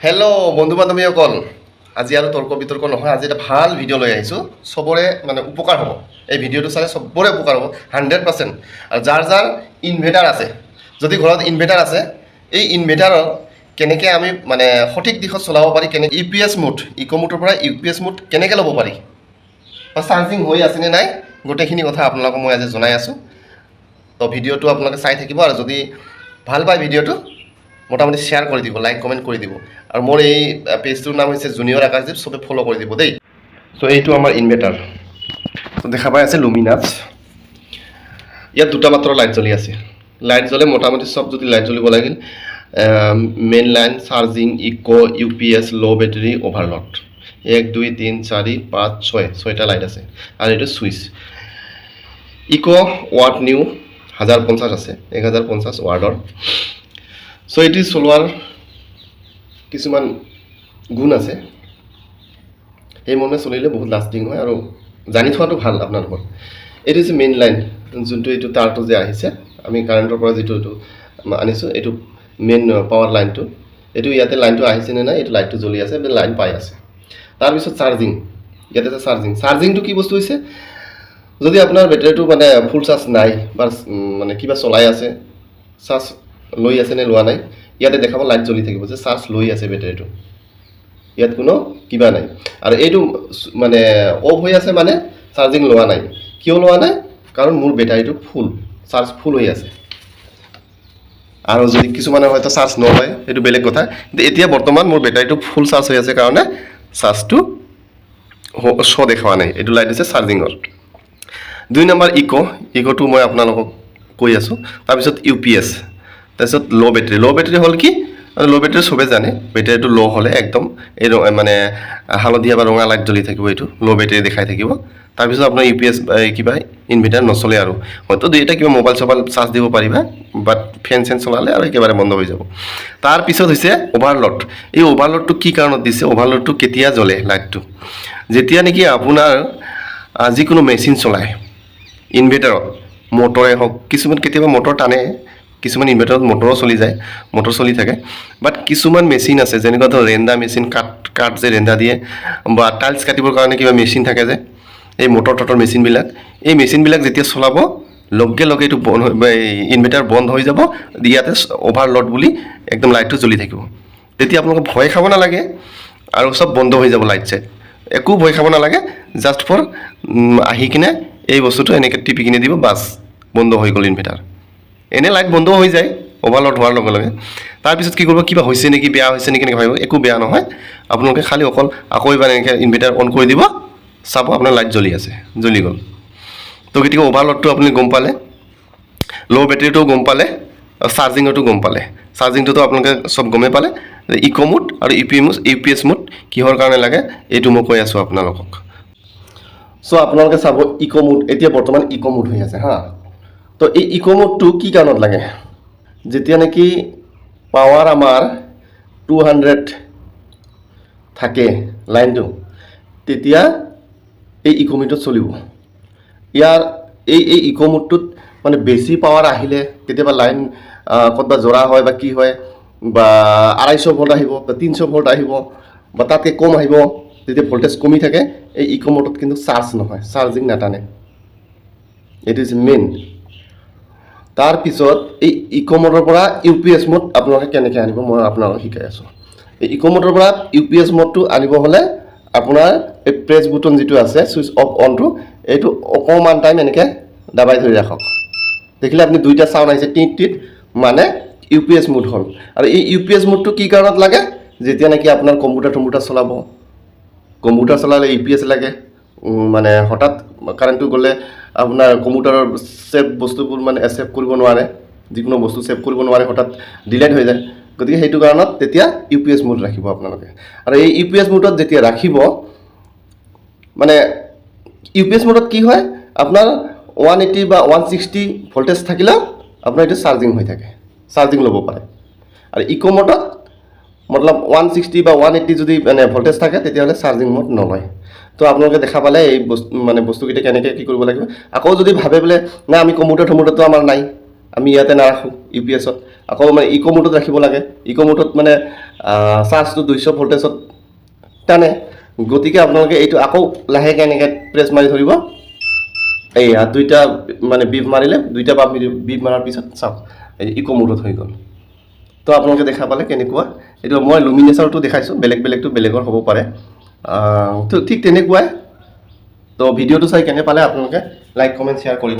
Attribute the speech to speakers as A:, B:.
A: Hello' বন্ধু বান্ধৱীসকল, আজি আৰু তৰ্ক বিতৰ্ক নহয়, আজি এটা ভাল ভিডিঅ' লৈ আহিছোঁ। চবৰে মানে উপকাৰ হ'ব, এই ভিডিঅ'টো চালে চবৰে উপকাৰ হ'ব 100%। আৰু যাৰ যাৰ ইনভাৰ্টাৰ আছে, যদি ঘৰত ইনভাৰ্টাৰ আছে, এই ইনভাৰ্টাৰৰ কেনেকৈ আমি মানে সঠিক দিশত চলাব পাৰি, কেনেকৈ UPS মোড, ইক' মোডৰ পৰা UPS মোড কেনেকৈ ল'ব পাৰি, বা চাৰ্জিং হৈ আছেনে নাই, গোটেইখিনি কথা আপোনালোকক মই আজি জনাই আছোঁ। তো ভিডিঅ'টো আপোনালোকে চাই থাকিব, আৰু যদি ভাল পায় ভিডিঅ'টো মোটামুটি শ্বেয়াৰ কৰি দিব, লাইক কমেণ্ট কৰি দিব। আৰু মোৰ এই পেজটোৰ নাম হৈছে জুনিয়ৰ আকাশদ্বীপ, চবে ফ'ল' কৰি দিব দেই। চ' এইটো আমাৰ ইনভাৰ্টাৰ, দেখা পাই আছে লুমিনাছ। ইয়াত দুটা মাত্ৰ লাইট জ্বলি আছে। লাইট জ্বলে মোটামুটি চব যদি লাইট জ্বলিব লাগিল, মেইন লাইন, চাৰ্জিং, ইক', UPS, ল' বেটেৰী, অভাৰলড, 1 2 3 4 5 6 ছয়টা লাইট আছে। আৰু এইটো ছুইচ। ইক' ৱাট নিউ 1050 আছে, 1050 ৱাৰ্ডৰ। চ' এইটো চলোৱাৰ কিছুমান গুণ আছে, সেইমৰ্মে চলিলে বহুত লাষ্টিং হয়, আৰু জানি থোৱাটো ভাল আপোনালোকৰ। এইটো হৈছে মেইন লাইন, যোনটো এইটো তাৰটো যে আহিছে, আমি কাৰেণ্টৰ পৰা যিটো এইটো আনিছোঁ, এইটো মেইন পাৱাৰ লাইনটো। এইটো ইয়াতে লাইনটো আহিছেনে নাই, এইটো লাইটটো জ্বলি আছে, লাইন পাই আছে। তাৰপিছত চাৰ্জিং, ইয়াতে আছে চাৰ্জিং। চাৰ্জিংটো কি বস্তু হৈছে, যদি আপোনাৰ বেটেৰীটো মানে ফুল চাৰ্জ নাই, বা মানে কিবা চলাই আছে, চাৰ্জ লৈ আছে নে লোৱা নাই, ইয়াতে দেখাব লাইট জ্বলি থাকিব যে চাৰ্জ লৈ আছে বেটেৰীটো, ইয়াত কোনো কিবা নাই। আৰু এইটো মানে অফ হৈ আছে মানে চাৰ্জিং লোৱা নাই। কিয় লোৱা নাই? কাৰণ মোৰ বেটাৰীটো ফুল, চাৰ্জ ফুল হৈ আছে। আৰু যদি কিছুমানে হয়তো চাৰ্জ নলয়, সেইটো বেলেগ কথা, কিন্তু এতিয়া বৰ্তমান মোৰ বেটাৰীটো ফুল চাৰ্জ হৈ আছে কাৰণে চাৰ্জটো শ্ব' দেখুওৱা নাই। এইটো লাইট হৈছে চাৰ্জিঙৰ। 2 নম্বৰ ইক'টো মই আপোনালোকক কৈ আছোঁ। তাৰপিছত UPS, তাৰপিছত ল' বেটেৰী। ল' বেটেৰী হ'ল কি, ল' বেটেৰী চবেই জানে, বেটেৰীটো ল' হ'লে একদম এই মানে হালধীয়া বা ৰঙা লাইট জ্বলি থাকিব, এইটো ল' বেটেৰী দেখাই থাকিব। তাৰপিছত আপোনাৰ UPS কিবা ইনভাৰ্টাৰ নচলে, আৰু হয়তো দুই এটা কিবা মোবাইল চবাইল চাৰ্জ দিব পাৰিবা, বাট ফেন চেন চলালে আৰু একেবাৰে বন্ধ হৈ যাব। তাৰপিছত হৈছে অভাৰলড। এই অভাৰলডটো কি কাৰণত দিছে? অভাৰলডটো কেতিয়া জ্বলে লাইটটো? যেতিয়া নেকি আপোনাৰ যিকোনো মেচিন চলায়, ইনভাৰ্টাৰত, মটৰে হওক, কিছুমান কেতিয়াবা মটৰ টানে, কিছুমান ইনভাৰ্টাৰত মটৰো চলি যায়, মটৰ চলি থাকে। বাট কিছুমান মেচিন আছে, যেনেকুৱা ধৰ ৰেণ্ডা মেচিন, কাঠ যে ৰেণ্ডা দিয়ে, বা টাইলছ কাটিবৰ কাৰণে কিবা মেচিন থাকে যে, এই মটৰ টটৰ মেচিনবিলাক, এই মেচিনবিলাক যেতিয়া চলাব, লগে লগে এইটো বন্ধ, ইনভাৰ্টাৰ বন্ধ হৈ যাব, ইয়াতে অভাৰলড বুলি একদম লাইটটো জ্বলি থাকিব। তেতিয়া আপোনালোকে ভয় খাব নালাগে, আৰু চব বন্ধ হৈ যাব লাইট চাইট, একো ভয় খাব নালাগে। জাষ্ট ফৰ আহি কিনে এই বস্তুটো এনেকৈ টিপি কিনে দিব, বাছ বন্ধ হৈ গ'ল ইনভাৰ্টাৰ। এনে লাইট বন্ধ হৈ যায় অভাৰলড হোৱাৰ লগে লগে। তাৰপিছত কি কৰিব, কিবা হৈছে নেকি, বেয়া হৈছে নেকি এনেকৈ ভাবিব, একো বেয়া নহয়। আপোনালোকে খালি অকল আকৌ এবাৰ এনেকৈ ইনভাৰ্টাৰ অন কৰি দিব, চাব আপোনাৰ লাইট জ্বলি আছে, জ্বলি গ'ল। তো গতিকে অভাৰলডটো আপুনি গম পালে, ল' বেটেৰীটোও গম পালে, আৰু চাৰ্জিঙৰটো গম পালে। চাৰ্জিংটোতো আপোনালোকে চব গমেই পালে। ইক' মোড আৰু UPS মোড কিহৰ কাৰণে লাগে, এইটো মই কৈ আছোঁ আপোনালোকক। চ' আপোনালোকে চাব, ইক' মোড এতিয়া বৰ্তমান ইক' মোড হৈ আছে হা। তো এই ইক' মোডটো কি কাৰণত লাগে? যেতিয়া নেকি পাৱাৰ আমাৰ 200 থাকে লাইনটো, তেতিয়া এই ইক' মোডত চলিব। ইয়াৰ এই ইক' মোডটোত মানে বেছি পাৱাৰ আহিলে, কেতিয়াবা লাইন ক'ৰবাত জৰা হয় বা কি হয়, বা 250 ভল্ট আহিব, বা 300 ভল্ট আহিব, বা তাতকৈ কম আহিব, যেতিয়া ভল্টেজ কমি থাকে, এই ইক' মোডত কিন্তু চাৰ্জ নহয়, চাৰ্জিং নাটানে। এইটো হৈছে মেইন। তাৰপিছত এই ইক' মোডৰ পৰা UPS মোড আপোনালোকে কেনেকৈ আনিব, মই আপোনালোকক শিকাই আছোঁ। এই ইক' মোডৰ পৰা UPS মোডটো আনিব হ'লে আপোনাৰ এই প্ৰেছ বুটন যিটো আছে, ছুইচ অফ অনটো, এইটো অকণমান টাইম এনেকৈ দাবাই ধৰি ৰাখক। দেখিলে আপুনি দুইটা চাউণ্ড আহিছে, টিট টিট, মানে UPS মোড হ'ল। আৰু এই UPS মোডটো কি কাৰণত লাগে? যেতিয়া নেকি আপোনাৰ কম্পিউটাৰ চলাব, কম্পিউটাৰ চলালে UPS লাগে। মানে হঠাৎ কাৰেণ্টটো গ'লে আপোনাৰ কম্পিউটাৰৰ ছেভ বস্তুবোৰ মানে ছেভ কৰিব নোৱাৰে, যিকোনো বস্তু ছেভ কৰিব নোৱাৰে, হঠাৎ ডিলেট হৈ যায়। গতিকে সেইটো কাৰণত তেতিয়া UPS মোড ৰাখিব আপোনালোকে। আৰু এই UPS মোডত যেতিয়া ৰাখিব, মানে UPS মোডত কি হয়, আপোনাৰ 180 বা 160 ভল্টেজ থাকিলেও আপোনাৰ এইটো চাৰ্জিং হৈ থাকে, চাৰ্জিং ল'ব পাৰে। আৰু ইক' মোডত মতলব 160 বা 180 যদি মানে ভল্টেজ থাকে, তেতিয়াহ'লে চাৰ্জিং মোড নলয়। তো আপোনালোকে দেখা পালে এই বস্তুকেইটা কেনেকৈ কি কৰিব লাগিব। আকৌ যদি ভাবে বোলে নাই, আমি কম্পিউটাৰটো আমাৰ নাই, আমি ইয়াতে নাৰাখোঁ UPSত, আকৌ মানে ইক' মোডত ৰাখিব লাগে ইক' মোডত মানে চাৰ্জটো 200 ভল্টেজত টানে গতিকে আপোনালোকে এইটো আকৌ লাহেকৈ এনেকৈ প্ৰেছ মাৰি ধৰিব এইয়া দুইটা মানে বিপ মাৰিলে দুইটা বিপ মাৰাৰ পিছত চাওক এই ইক' মোডত হৈ গ'ল তো আপোনালোকে দেখা পালে কেনেকুৱা এইটো মই লুমিনেচাৰটো দেখাইছোঁ বেলেগটো বেলেগৰ হ'ব পাৰে তো ঠিক তেনেকুৱাই তো ভিডিঅ'টো চাই কেনে পালে আপোনালোকে লাইক কমেণ্ট শ্বেয়াৰ কৰিব